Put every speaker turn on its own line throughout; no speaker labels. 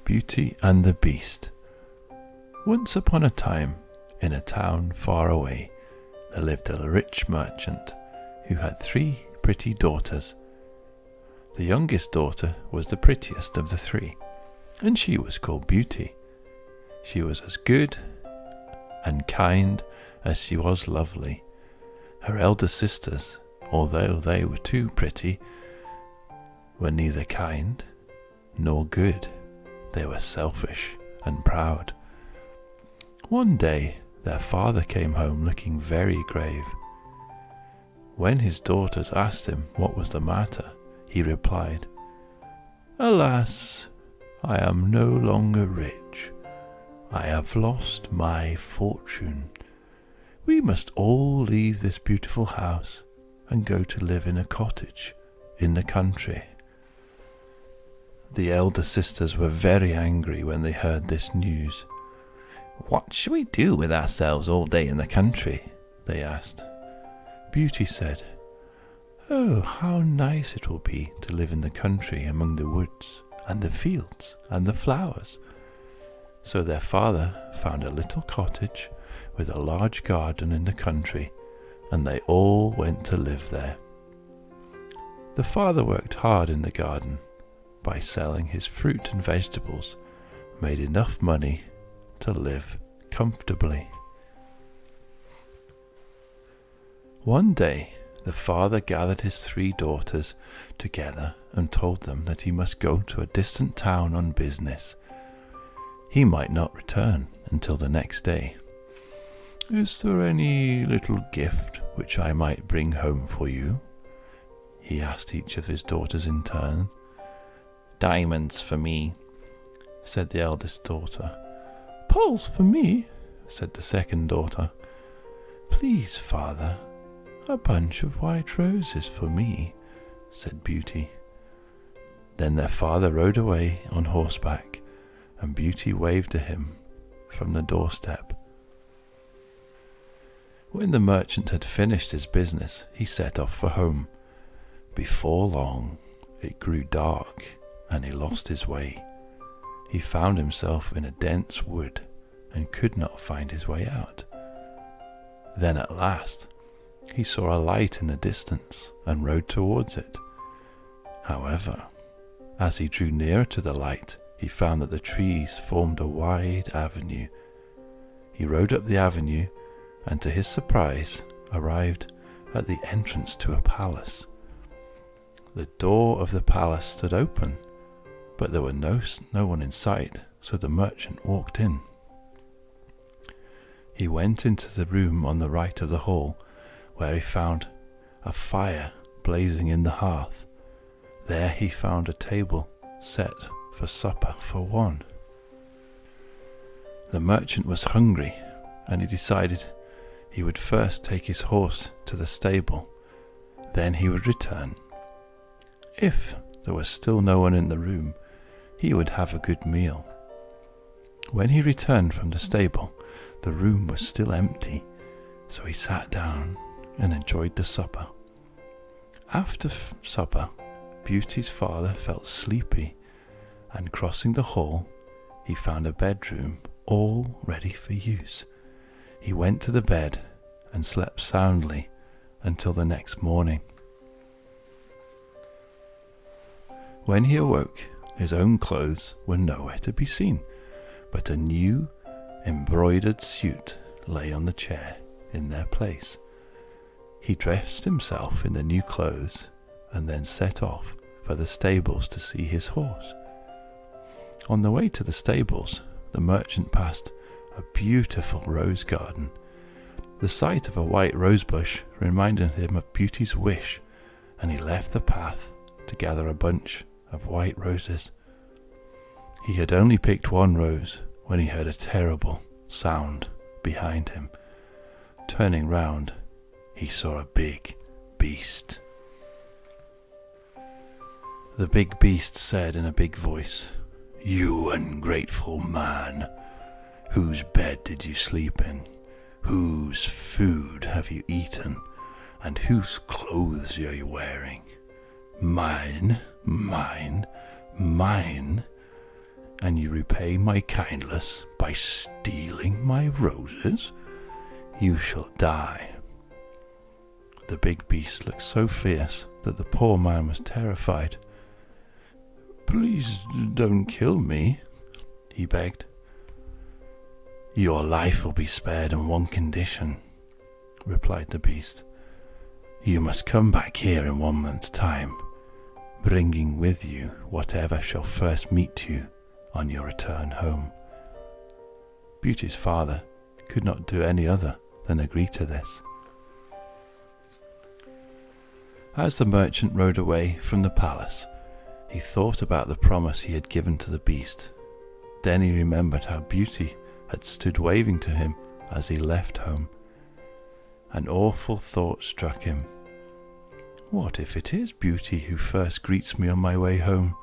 Beauty and the Beast. Once upon a time, in a town far away, there lived a rich merchant who had 3 pretty daughters. The youngest daughter was the prettiest of the 3, and she was called Beauty. She was as good and kind as she was lovely. Her elder sisters, although they were too pretty, were neither kind nor good. They were selfish and proud. One day, their father came home looking very grave. When his daughters asked him what was the matter, he replied, "Alas, I am no longer rich. I have lost my fortune. We must all leave this beautiful house and go to live in a cottage in the country." The elder sisters were very angry when they heard this news. "What shall we do with ourselves all day in the country?" they asked. Beauty said, "Oh, how nice it will be to live in the country among the woods and the fields and the flowers." So their father found a little cottage with a large garden in the country, and they all went to live there. The father worked hard in the garden. By selling his fruit and vegetables, made enough money to live comfortably. One day, the father gathered his 3 daughters together and told them that he must go to a distant town on business. He might not return until the next day. "Is there any little gift which I might bring home for you?" he asked each of his daughters in turn. "Diamonds for me," said the eldest daughter. "Pearls for me," said the second daughter. "Please, father, a bunch of white roses for me," said Beauty. Then their father rode away on horseback, and Beauty waved to him from the doorstep. When the merchant had finished his business, he set off for home. Before long, it grew dark, and he lost his way. He found himself in a dense wood and could not find his way out. Then at last, he saw a light in the distance and rode towards it. However, as he drew nearer to the light, he found that the trees formed a wide avenue. He rode up the avenue and, to his surprise, arrived at the entrance to a palace. The door of the palace stood open, but there were no one in sight, so the merchant walked in. He went into the room on the right of the hall, where he found a fire blazing in the hearth. There he found a table set for supper for 1. The merchant was hungry, and he decided he would first take his horse to the stable. Then he would return. If there was still no one in the room, he would have a good meal. When he returned from the stable, the room was still empty, so he sat down and enjoyed the supper. After supper, Beauty's father felt sleepy, and crossing the hall, he found a bedroom all ready for use. He went to the bed and slept soundly until the next morning. When he awoke, his own clothes were nowhere to be seen, but a new embroidered suit lay on the chair in their place. He dressed himself in the new clothes and then set off for the stables to see his horse. On the way to the stables, the merchant passed a beautiful rose garden. The sight of a white rose bush reminded him of Beauty's wish, and he left the path to gather a bunch of white roses. He had only picked 1 rose when he heard a terrible sound behind him. Turning round, he saw a big beast. The big beast said in a big voice, "You ungrateful man, whose bed did you sleep in? Whose food have you eaten? And whose clothes are you wearing? Mine, mine, mine. and you repay my kindness by stealing my roses, you shall die." The big beast looked so fierce that the poor man was terrified. "Please don't kill me," he begged. "Your life will be spared on one condition," replied the beast. "You must come back here in 1 month's time, bringing with you whatever shall first meet you on your return home." Beauty's father could not do any other than agree to this. As the merchant rode away from the palace, he thought about the promise he had given to the beast. Then he remembered how Beauty had stood waving to him as he left home. An awful thought struck him. What if it is Beauty who first greets me on my way home?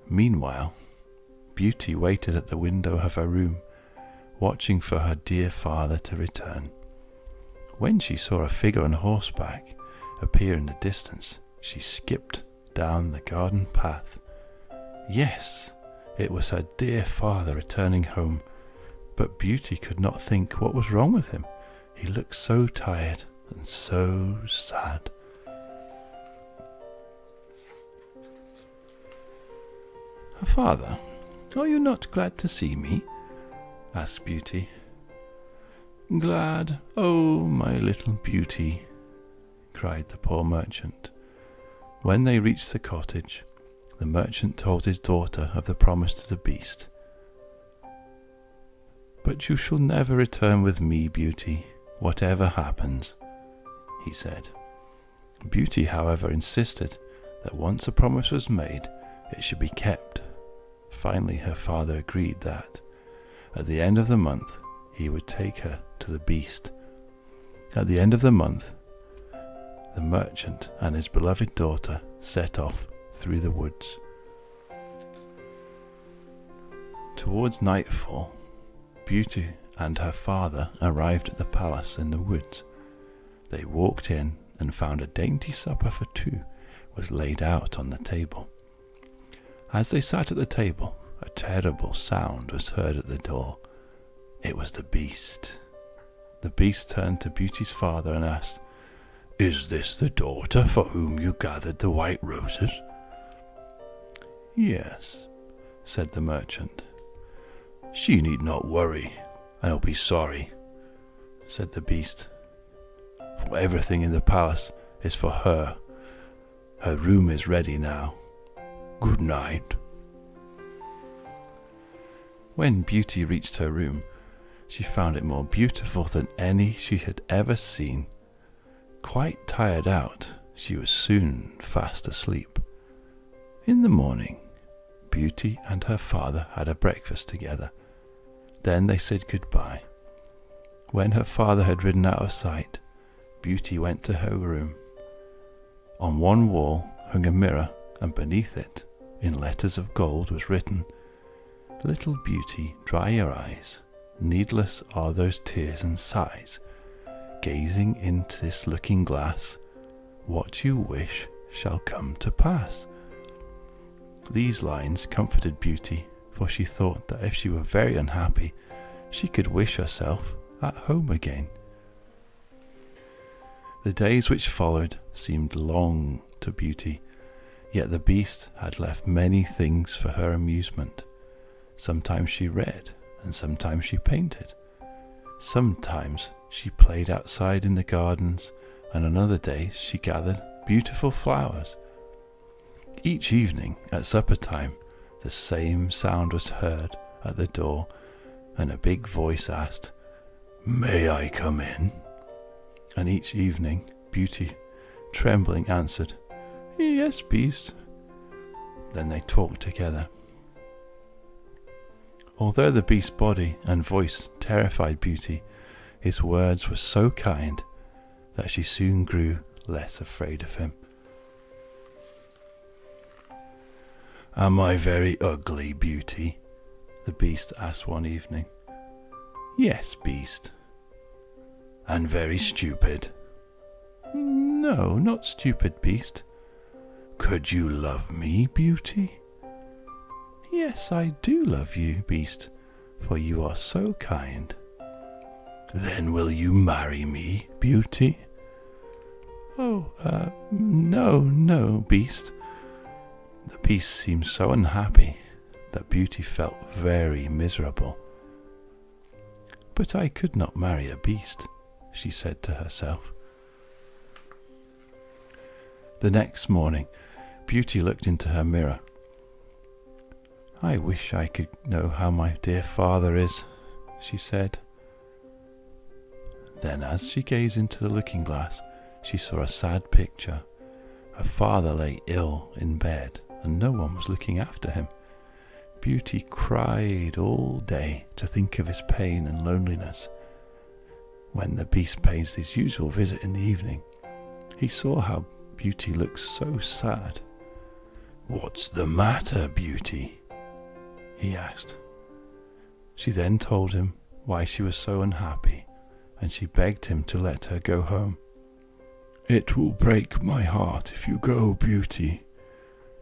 Meanwhile, Beauty waited at the window of her room, watching for her dear father to return. When she saw a figure on horseback appear in the distance, she skipped down the garden path. Yes, it was her dear father returning home, but Beauty could not think what was wrong with him. He looked so tired and so sad. "Father, are you not glad to see me?" asked Beauty. "Glad, oh my little Beauty," cried the poor merchant. When they reached the cottage, the merchant told his daughter of the promise to the beast. "But you shall never return with me, Beauty, whatever happens," he said. Beauty, however, insisted that once a promise was made, it should be kept. Finally, her father agreed that, at the end of the month, he would take her to the beast. At the end of the month, the merchant and his beloved daughter set off through the woods. Towards nightfall, Beauty and her father arrived at the palace in the woods. They walked in and found a dainty supper for two was laid out on the table. As they sat at the table, a terrible sound was heard at the door. It was the beast. The beast turned to Beauty's father and asked, "Is this the daughter for whom you gathered the white roses?" "Yes," said the merchant. "She need not worry. I'll be sorry," said the beast, "for everything in the palace is for her. Her room is ready now. Good night." When Beauty reached her room, she found it more beautiful than any she had ever seen. Quite tired out, she was soon fast asleep. In the morning, Beauty and her father had a breakfast together. Then they said goodbye. When her father had ridden out of sight, Beauty went to her room. On one wall hung a mirror, and beneath it, in letters of gold, was written, "Little Beauty, dry your eyes. Needless are those tears and sighs. Gazing into this looking glass, what you wish shall come to pass." These lines comforted Beauty, for she thought that if she were very unhappy, she could wish herself at home again. The days which followed seemed long to Beauty, yet the beast had left many things for her amusement. Sometimes she read, and sometimes she painted. Sometimes she played outside in the gardens, and on other days she gathered beautiful flowers. Each evening at supper time, the same sound was heard at the door, and a big voice asked, "May I come in?" And each evening, Beauty, trembling, answered, "Yes, beast." Then they talked together. Although the beast's body and voice terrified Beauty, his words were so kind that she soon grew less afraid of him. "Am I very ugly, Beauty?" the beast asked one evening. "Yes, beast." "And very stupid?" "No, not stupid, beast." "Could you love me, Beauty?" Yes, I do love you, Beast, for you are so kind. Then will you marry me, Beauty? Oh, no, Beast. The Beast seemed so unhappy that Beauty felt very miserable. But I could not marry a beast, she said to herself. The next morning, Beauty looked into her mirror. I wish I could know how my dear father is, she said. Then as she gazed into the looking glass, she saw a sad picture. Her father lay ill in bed, and no one was looking after him. Beauty cried all day to think of his pain and loneliness. When the Beast paid his usual visit in the evening, he saw how Beauty looked so sad. What's the matter, Beauty? He asked. She then told him why she was so unhappy, and she begged him to let her go home. It will break my heart if you go, Beauty,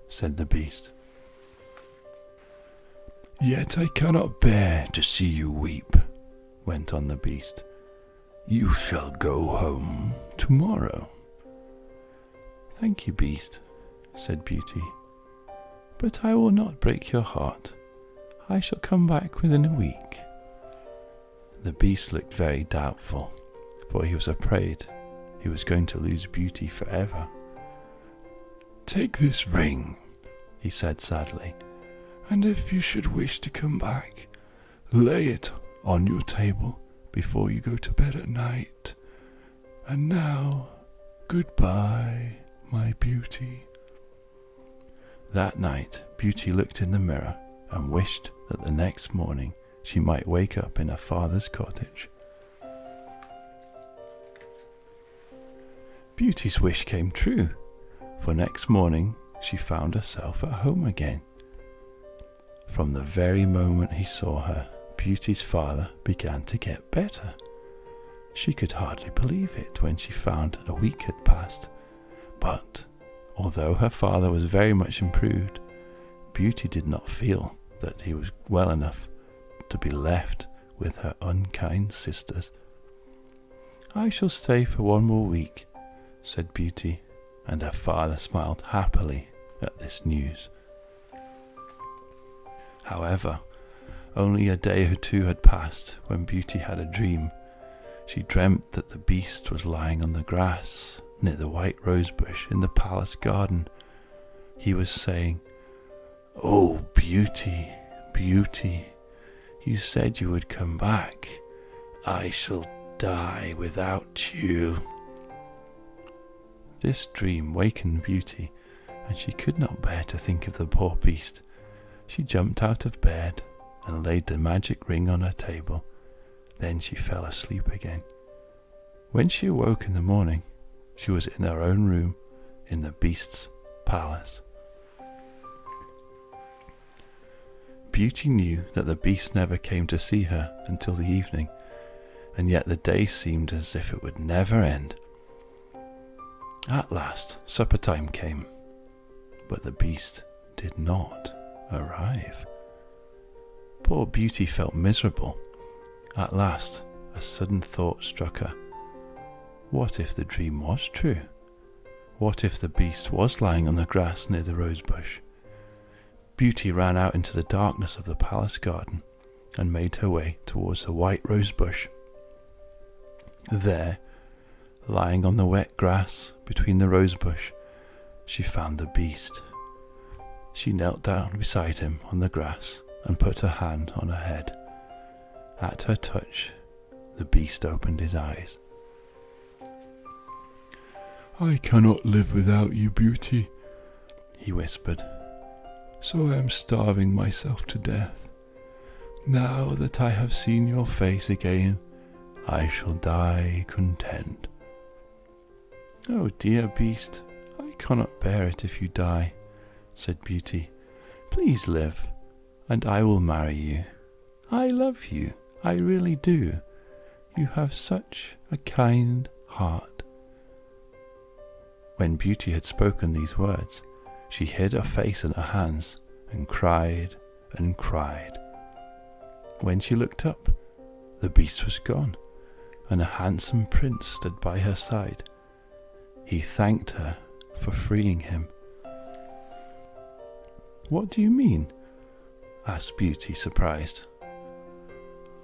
said the Beast. Yet I cannot bear to see you weep, went on the Beast. You shall go home tomorrow. Thank you, Beast, said Beauty, but I will not break your heart. I shall come back within a week. The Beast looked very doubtful, for he was afraid he was going to lose Beauty forever. Take this ring, he said sadly, and if you should wish to come back, lay it on your table before you go to bed at night. And now, goodbye, my Beauty. That night, Beauty looked in the mirror and wished that the next morning she might wake up in her father's cottage. Beauty's wish came true, for next morning she found herself at home again. From the very moment he saw her, Beauty's father began to get better. She could hardly believe it when she found a week had passed. But although her father was very much improved, Beauty did not feel that he was well enough to be left with her unkind sisters. I shall stay for one more week, said Beauty, and her father smiled happily at this news. However, only a day or two had passed when Beauty had a dream. She dreamt that the Beast was lying on the grass near the white rose bush in the palace garden. He was saying, "Oh, Beauty, Beauty, you said you would come back. I shall die without you." This dream wakened Beauty, and she could not bear to think of the poor Beast. She jumped out of bed and laid the magic ring on her table. Then she fell asleep again. When she awoke in the morning, she was in her own room in the Beast's palace. Beauty knew that the Beast never came to see her until the evening, and yet the day seemed as if it would never end. At last, supper time came, but the Beast did not arrive. Poor Beauty felt miserable. At last, a sudden thought struck her. What if the dream was true? What if the Beast was lying on the grass near the rose bush? Beauty ran out into the darkness of the palace garden and made her way towards the white rose bush. There, lying on the wet grass between the rose bush, she found the Beast. She knelt down beside him on the grass and put her hand on her head. At her touch, the Beast opened his eyes. "I cannot live without you, Beauty," he whispered, "so I am starving myself to death. Now that I have seen your face again, I shall die content." "Oh dear Beast, I cannot bear it if you die," said Beauty. "Please live, and I will marry you. I love you, I really do. You have such a kind heart." When Beauty had spoken these words, she hid her face in her hands and cried and cried. When she looked up, the beast was gone, and a handsome prince stood by her side. He thanked her for freeing him. "What do you mean?" asked Beauty, surprised.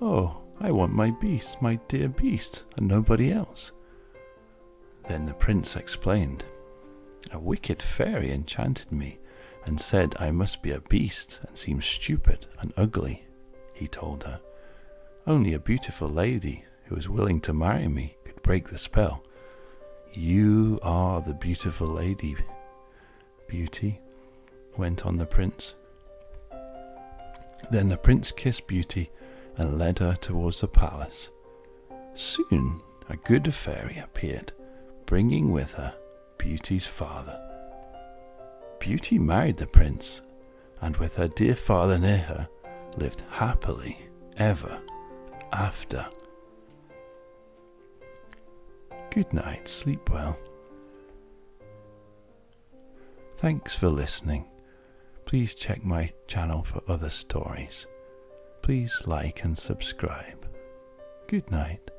"Oh, I want my beast, my dear beast, and nobody else." Then the prince explained. "A wicked fairy enchanted me and said I must be a beast and seem stupid and ugly," he told her. "Only a beautiful lady who was willing to marry me could break the spell. You are the beautiful lady, Beauty," went on the prince. Then the prince kissed Beauty and led her towards the palace. Soon a good fairy appeared, bringing with her Beauty's father. Beauty married the prince, and with her dear father near her, lived happily ever after. Good night, sleep well. Thanks for listening. Please check my channel for other stories. Please like and subscribe. Good night.